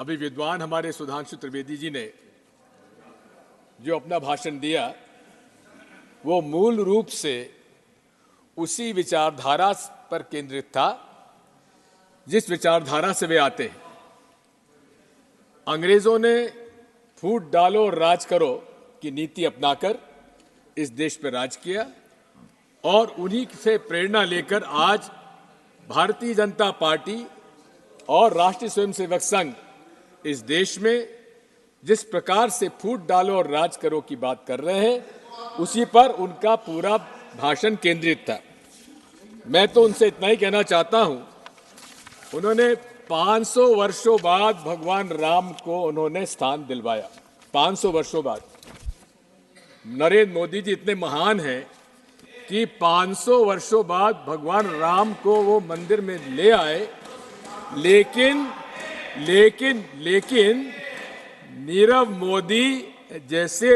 अभी विद्वान हमारे सुधांशु त्रिवेदी जी ने जो अपना भाषण दिया वो मूल रूप से उसी विचारधारा पर केंद्रित था जिस विचारधारा से वे आते हैं। अंग्रेजों ने फूट डालो और राज करो की नीति अपनाकर इस देश पर राज किया और उन्हीं से प्रेरणा लेकर आज भारतीय जनता पार्टी और राष्ट्रीय स्वयंसेवक संघ इस देश में जिस प्रकार से फूट डालो और राज करो की बात कर रहे हैं उसी पर उनका पूरा भाषण केंद्रित था। मैं तो उनसे इतना ही कहना चाहता हूं, उन्होंने 500 वर्षों बाद भगवान राम को उन्होंने स्थान दिलवाया। 500 वर्षों बाद नरेंद्र मोदी जी इतने महान हैं कि 500 वर्षों बाद भगवान राम को वो मंदिर में ले आए, लेकिन नीरव मोदी जैसे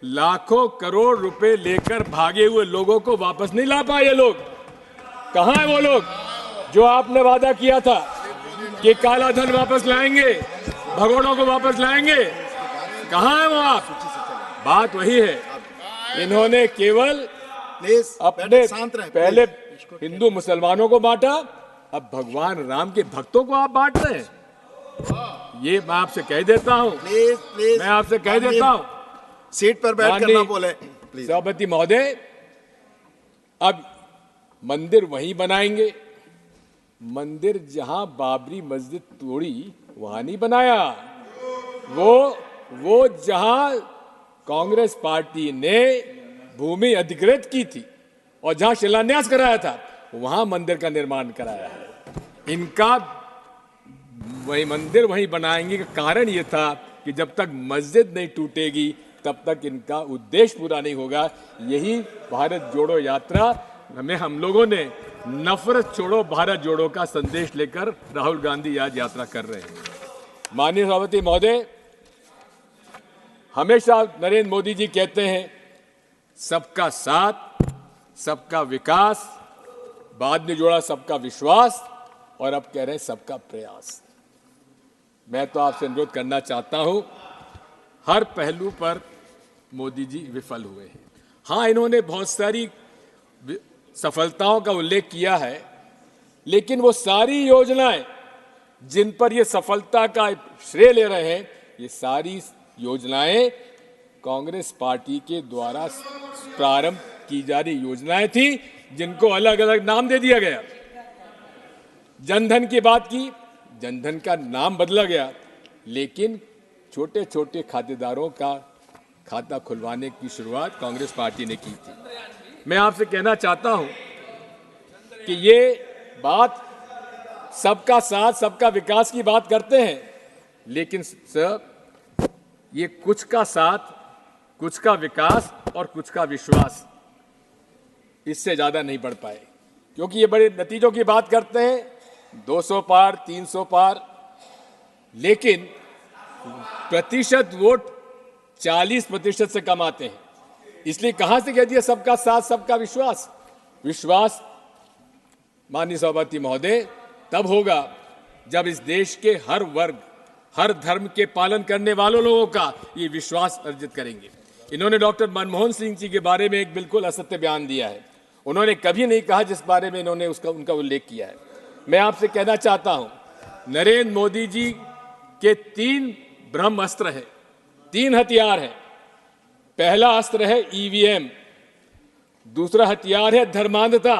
लाखों करोड़ रुपए लेकर भागे हुए लोगों को वापस नहीं ला पाए। ये लोग कहां हैं? वो लोग जो आपने वादा किया था कि काला धन वापस लाएंगे, भगोड़ों को वापस लाएंगे, कहां हैं वो आप? बात वही है, इन्होंने केवल अपने पहले हिंदू मुसलमानों को बांटा, अब भगवान राम के भक्तों को आप बांट रहे हैं। ये मैं आपसे कह देता हूं, मैं आपसे कह देता हूं, सीट पर बैठ कर ना बोले सभापति महोदय। अब मंदिर वहीं बनाएंगे, मंदिर जहां बाबरी मस्जिद तोड़ी वहां नहीं बनाया, वो जहां कांग्रेस पार्टी ने भूमि अधिकृत की थी और जहां शिलान्यास कराया था वहां मंदिर का निर्माण कराया है। इनका वही मंदिर वहीं बनाएंगे का कारण ये था कि जब तक मस्जिद नहीं टूटेगी तब तक इनका उद्देश्य पूरा नहीं होगा। यही भारत जोड़ो यात्रा हमें हम लोगों ने नफरत छोड़ो भारत जोड़ो का संदेश लेकर राहुल गांधी आज यात्रा कर रहे हैं। माननीय सभापति महोदय, हमेशा नरेंद्र मोदी जी कहते हैं सबका साथ, सबका विकास, बाद में जोड़ा सबका विश्वास और अब कह रहे हैं सबका प्रयास। मैं तो आपसे अनुरोध करना चाहता हूं, हर पहलू पर मोदी जी विफल हुए हैं। हां, इन्होंने बहुत सारी सफलताओं का उल्लेख किया है, लेकिन वो सारी योजनाएं जिन पर ये सफलता का श्रेय ले रहे हैं, ये सारी योजनाएं कांग्रेस पार्टी के द्वारा प्रारंभ की जा रही योजनाएं थी जिनको अलग अलग नाम दे दिया गया। जनधन की बात की, जनधन का नाम बदला गया, लेकिन छोटे छोटे खातेदारों का खाता खुलवाने की शुरुआत कांग्रेस पार्टी ने की थी। मैं आपसे कहना चाहता हूं कि ये बात सबका साथ, सबका विकास की बात करते हैं, लेकिन सर ये कुछ का साथ, कुछ का विकास और कुछ का विश्वास, इससे ज्यादा नहीं बढ़ पाए, क्योंकि ये बड़े नतीजों की बात करते हैं, 200 पार, 300 पार, लेकिन प्रतिशत वोट 40% से कम आते हैं। इसलिए कहां से कह दिया सबका साथ, सबका विश्वास? विश्वास माननीय सभापति महोदय तब होगा जब इस देश के हर वर्ग, हर धर्म के पालन करने वालों लोगों का ये विश्वास अर्जित करेंगे। इन्होंने डॉक्टर मनमोहन सिंह जी के बारे में एक बिल्कुल असत्य बयान दिया है। उन्होंने कभी नहीं कहा जिस बारे में इन्होंने उनका उल्लेख किया है। मैं आपसे कहना चाहता हूं, नरेंद्र मोदी जी के 3 ब्रह्म अस्त्र हैं, 3 हथियार हैं। पहला अस्त्र है ईवीएम, दूसरा हथियार है धर्मांधता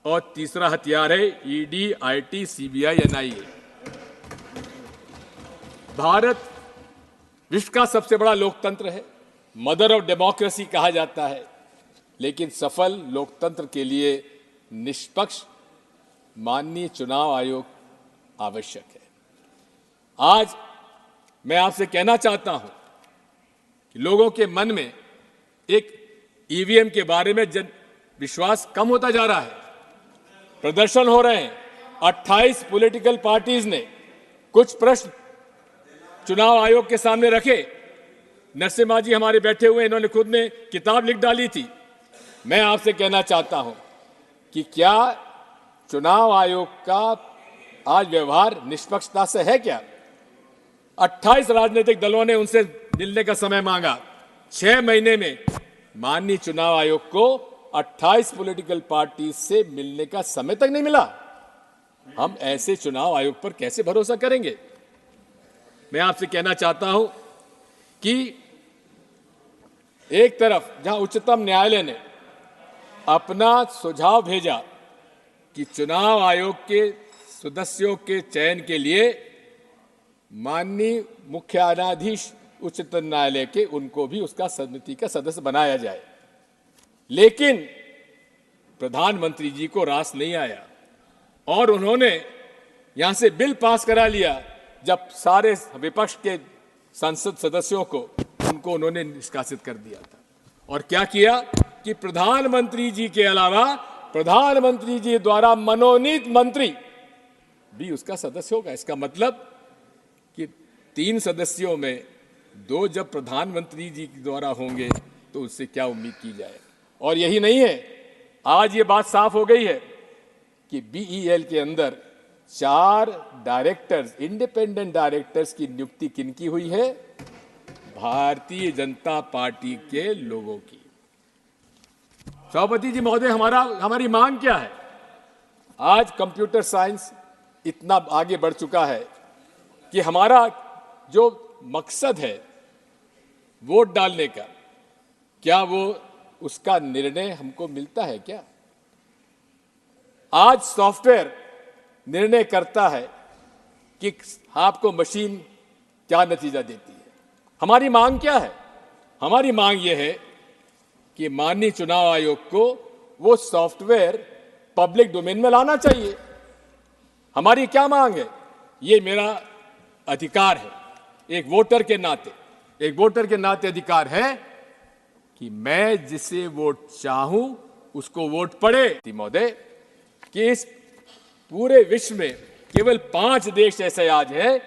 और तीसरा हथियार है ED, IT, CBI, NIA. Bharat विश्व का सबसे बड़ा लोकतंत्र है, मदर ऑफ डेमोक्रेसी कहा जाता है, लेकिन सफल लोकतंत्र के लिए निष्पक्ष माननीय चुनाव आयोग आवश्यक है। आज मैं आपसे कहना चाहता हूं कि लोगों के मन में एक ईवीएम के बारे में विश्वास कम होता जा रहा है। प्रदर्शन हो रहे हैं, 28 पॉलिटिकल पार्टीज ने कुछ प्रश्न चुनाव आयोग के सामने रखे। नरसिम्हा जी हमारे बैठे हुए, इन्होंने खुद ने किताब लिख डाली थी। मैं आपसे कहना चाहता हूं कि क्या चुनाव आयोग का आज व्यवहार निष्पक्षता से है क्या? 28 राजनीतिक दलों ने उनसे मिलने का समय मांगा। 6 महीने में माननीय चुनाव आयोग को 28 पॉलिटिकल पार्टी से मिलने का समय तक नहीं मिला। हम ऐसे चुनाव आयोग पर कैसे भरोसा करेंगे? मैं आपसे कहना चाहता हूं कि एक तरफ जहां उच्चतम न्यायालय ने अपना सुझाव भेजा कि चुनाव आयोग के सदस्यों के चयन के लिए माननीय मुख्य न्यायाधीश उच्चतम न्यायालय के उनको भी उसका समिति का सदस्य बनाया जाए, लेकिन प्रधानमंत्री जी को रास नहीं आया और उन्होंने यहां से बिल पास करा लिया जब सारे विपक्ष के संसद सदस्यों को उनको उन्होंने निष्कासित कर दिया था। और क्या किया कि प्रधानमंत्री जी के अलावा प्रधानमंत्री जी द्वारा मनोनीत मंत्री भी उसका सदस्य होगा। इसका मतलब कि 3 सदस्यों में 2 जब प्रधानमंत्री जी द्वारा होंगे तो उससे क्या उम्मीद की जाए। और यही नहीं है, आज ये बात साफ हो गई है कि बीईएल के अंदर 4 डायरेक्टर्स, इंडिपेंडेंट डायरेक्टर्स की नियुक्ति किनकी हुई है? भारतीय जनता पार्टी के लोगों की। सभापति जी महोदय, हमारी मांग क्या है? आज कंप्यूटर साइंस इतना आगे बढ़ चुका है कि हमारा जो मकसद है वोट डालने का, क्या वो उसका निर्णय हमको मिलता है क्या? आज सॉफ्टवेयर निर्णय करता है कि आपको मशीन क्या नतीजा देती है। हमारी मांग क्या है? हमारी मांग यह है कि माननीय चुनाव आयोग को वो सॉफ्टवेयर पब्लिक डोमेन में लाना चाहिए। हमारी क्या मांग है? ये मेरा अधिकार है, एक वोटर के नाते अधिकार है कि मैं जिसे वोट चाहूं उसको वोट पड़े। महोदय, कि इस पूरे विश्व में केवल 5 देश ऐसे आज हैं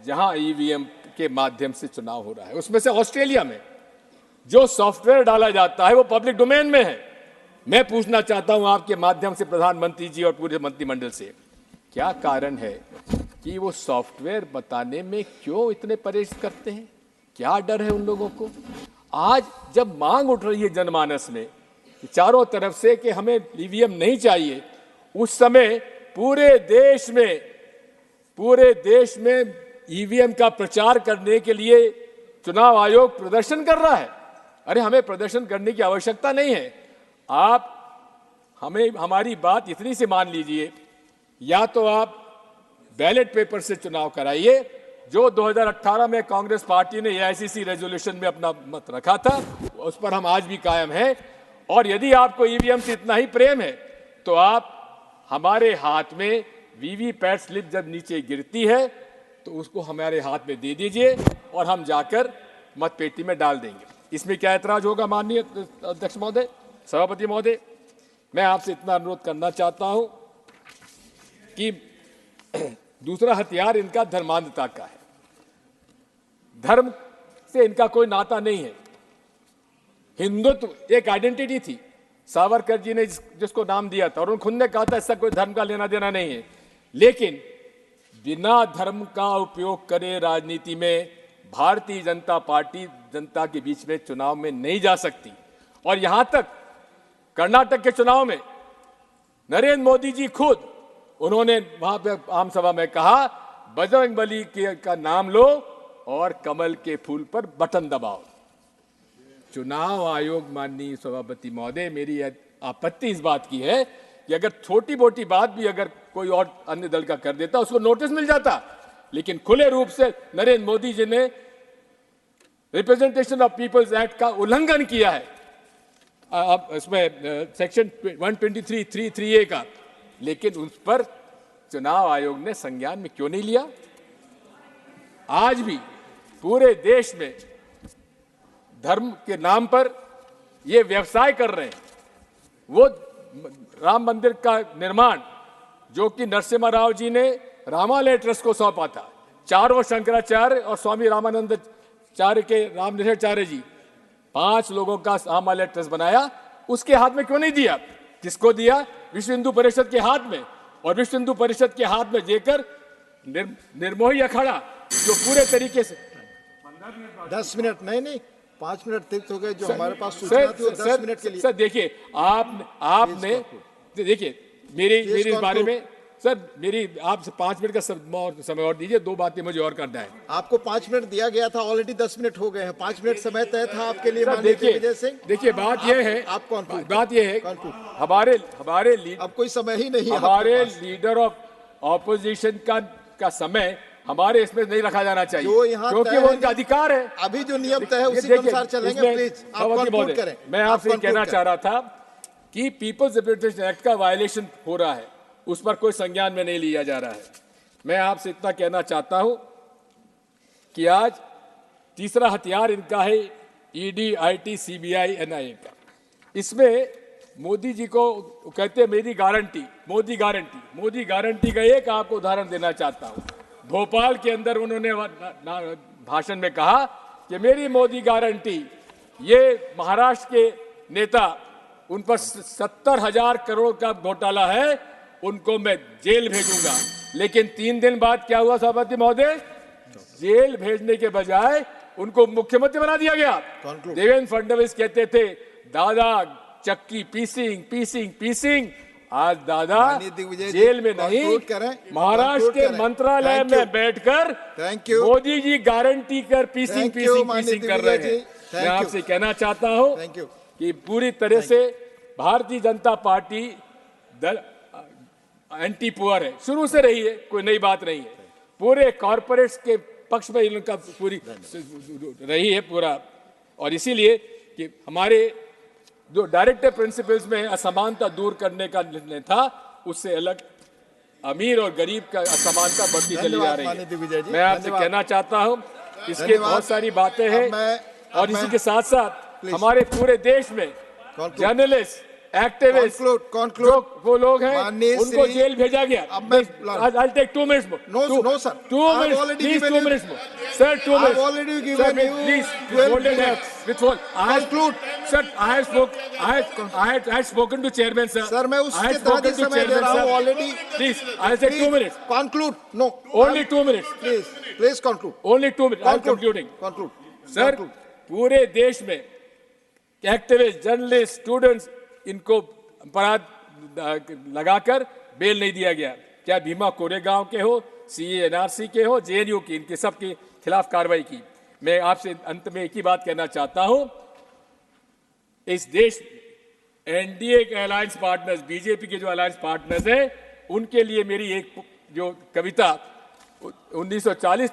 जहां ईवीएम के माध्यम से चुनाव हो रहा है। उसमें से ऑस्ट्रेलिया में जो सॉफ्टवेयर डाला जाता है वो पब्लिक डोमेन में है। मैं पूछना चाहता हूं आपके माध्यम से प्रधानमंत्री जी और पूरे मंत्रिमंडल से, क्या कारण है कि वो सॉफ्टवेयर बताने में क्यों इतने परहेज करते हैं? क्या डर है उन लोगों को? आज जब मांग उठ रही है जनमानस में कि चारों तरफ से कि हमें ईवीएम नहीं चाहिए, उस समय पूरे देश में ईवीएम का प्रचार करने के लिए चुनाव आयोग प्रदर्शन कर रहा है। अरे, हमें प्रदर्शन करने की आवश्यकता नहीं है। आप हमारी बात इतनी सी मान लीजिए, या तो आप बैलेट पेपर से चुनाव कराइए, जो 2018 में कांग्रेस पार्टी ने एआईसीसी रेजोल्यूशन में अपना मत रखा था, उस पर हम आज भी कायम हैं। और यदि आपको ईवीएम से इतना ही प्रेम है तो आप हमारे हाथ में वीवीपैट स्लिप जब नीचे गिरती है तो उसको हमारे हाथ में दे दीजिए और हम जाकर मतपेटी में डाल देंगे। इसमें क्या ऐतराज होगा? माननीय अध्यक्ष महोदय, सभापति महोदय, मैं आपसे इतना अनुरोध करना चाहता हूं कि दूसरा हथियार इनका धर्मांधता का है। धर्म से इनका कोई नाता नहीं है। हिंदुत्व एक आइडेंटिटी थी, सावरकर जी ने जिसको नाम दिया था, और उन्होंने खुद ने कहा था इसका कोई धर्म का लेना देना नहीं है। लेकिन बिना धर्म का उपयोग करे राजनीति में भारतीय जनता पार्टी जनता के बीच में चुनाव में नहीं जा सकती। और यहां तक कर्नाटक के चुनाव में नरेंद्र मोदी जी खुद उन्होंने वहां पे आम सभा में कहा, बजरंगबली का नाम लो और कमल के फूल पर बटन दबाओ। चुनाव आयोग, माननीय सभापति महोदय, मेरी आपत्ति इस बात की है कि अगर छोटी मोटी बात भी अगर कोई और अन्य दल का कर देता उसको नोटिस मिल जाता, लेकिन खुले रूप से नरेंद्र मोदी जी ने रिप्रेजेंटेशन ऑफ पीपल्स एक्ट का उल्लंघन किया है, अब इसमें सेक्शन 123(3)(a) का, लेकिन उस पर चुनाव आयोग ने संज्ञान में क्यों नहीं लिया? आज भी पूरे देश में धर्म के नाम पर ये व्यवसाय कर रहे हैं। वो राम मंदिर का निर्माण जो कि नरसिम्हा राव जी ने रामालय ट्रस्ट को सौंपा था, चारों शंकराचार्य और स्वामी रामानंदाचार्य के रामनिधाचार्य जी 5 लोगों का रामालय ट्रस्ट बनाया, उसके हाथ में क्यों नहीं दिया? किसको दिया? विश्व हिंदू परिषद के हाथ में। और विश्व हिंदू परिषद के हाथ में देकर निर्मोही अखाड़ा जो पूरे तरीके से 10 मिनट नहीं 5 मिनट अतिरिक्त हो गए जो हमारे पास सूचना थी वो 10 मिनट के लिए। सर देखिए आपने देखिए मेरी इस बारे में सर मेरी आपसे 5 मिनट का समय और दीजिए। 2 बातें मुझे और करना है। आपको 5 मिनट दिया गया था, ऑलरेडी 10 मिनट हो गए हैं। 5 मिनट समय तय था आपके लिए। सर देखिए बात यह है, आप कौन बात यह है हमारे अब कोई समय ही नहीं है। हमारे लीडर ऑफ ऑपोजिशन का समय हमारे इसमें नहीं रखा जाना चाहिए, जो यहाँ क्योंकि वो उनका अधिकार है। अभी जो नियम तय है उसी के अनुसार चलेंगे। प्लीज आप कंक्लूड करें। मैं आपसे कहना चाह रहा था कि पीपल्स रिप्रेजेंटेशन एक्ट का वायलेशन हो रहा है, उस पर कोई संज्ञान में नहीं लिया जा रहा है। मैं आपसे इतना कहना चाहता हूं कि आज तीसरा हथियार इनका है ईडी, आईटी, सीबीआई, एनआईए का। इसमें मोदी जी को कहते हैं मेरी गारंटी, मोदी गारंटी का एक आपको उदाहरण देना चाहता हूं। भोपाल के अंदर उन्होंने भाषण में कहा कि मेरी मोदी गारंटी, ये महाराष्ट्र के नेता, उन पर 70,000 करोड़ का घोटाला है, उनको मैं जेल भेजूंगा। लेकिन 3 दिन बाद क्या हुआ सभापति महोदय? जेल भेजने के बजाय उनको मुख्यमंत्री बना दिया गया। देवेंद्र फडणवीस कहते थे दादा चक्की पीसिंग। आज दादा जेल में नहीं, महाराष्ट्र के मंत्रालय में बैठकर मोदी जी गारंटी कर पीसिंग कर रहे हैं। मैं आपसे कहना चाहता हूं कि पूरी तरह से Bharatiya Janata party anti poor है, शुरू से रही है, कोई नई बात नहीं है। पूरे कॉर्पोरेट्स के पक्ष में इनका पूरी रही है पूरा। और इसीलिए कि हमारे जो डायरेक्टिव प्रिंसिपल्स में असमानता दूर करने का निर्णय था, उससे अलग अमीर और गरीब का असमानता बढ़ती चली जा रही है। मैं आपसे कहना चाहता हूं इसके बहुत सारी बातें हैं। और इसी के साथ साथ हमारे पूरे देश में जर्नलिस्ट, एक्टिविस्ट, वो लोग हैं, उनको जेल भेजा गया। I'll take 2 minutes more. No, sir. 2 minutes. Please 2 minutes more. Sir, 2 minutes. I've already given you. Please, withhold it. Withhold. Sir, I had spoken to chairman, sir. Sir, मैं उसके तहत ही समय दे रहा हूँ already. Please, I'll say 2 minutes. Conclude. No. Only 2 minutes. Please conclude. Only 2 minutes. I'm concluding. Conclude. Sir, पूरे देश में activist, journalist, students, इनको अपराध लगाकर बेल नहीं दिया गया। क्या भीमा कोरेगांव के हो, सीए एनआरसी के हो, जेएनयू की, इनके सब के खिलाफ कार्रवाई की। मैं आपसे अंत में एक ही बात कहना चाहता हूं, इस देश एनडीए के अलायंस पार्टनर्स, बीजेपी के जो अलायंस पार्टनर्स हैं, उनके लिए मेरी एक जो कविता 1940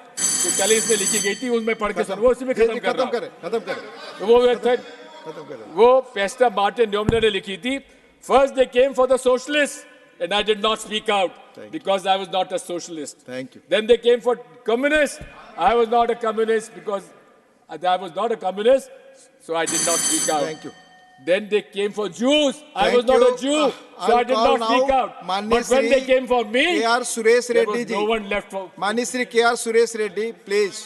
में लिखी गई थी, उसमें पढ़ के वो उसी में खत्म कर वो पेस्टर मार्टिन न्यूमन ने लिखी थी। First they came for the socialist and I did not speak out because I was not a socialist. Then they came for communist, I was not a communist because I was not a communist, so I did not speak out. Then they came for Jews. I was not a Jew, so I did not speak out. But when they came for me, K.R. Suresh Reddy there was no one left for. Mani Sri K.R. Suresh Reddy, please.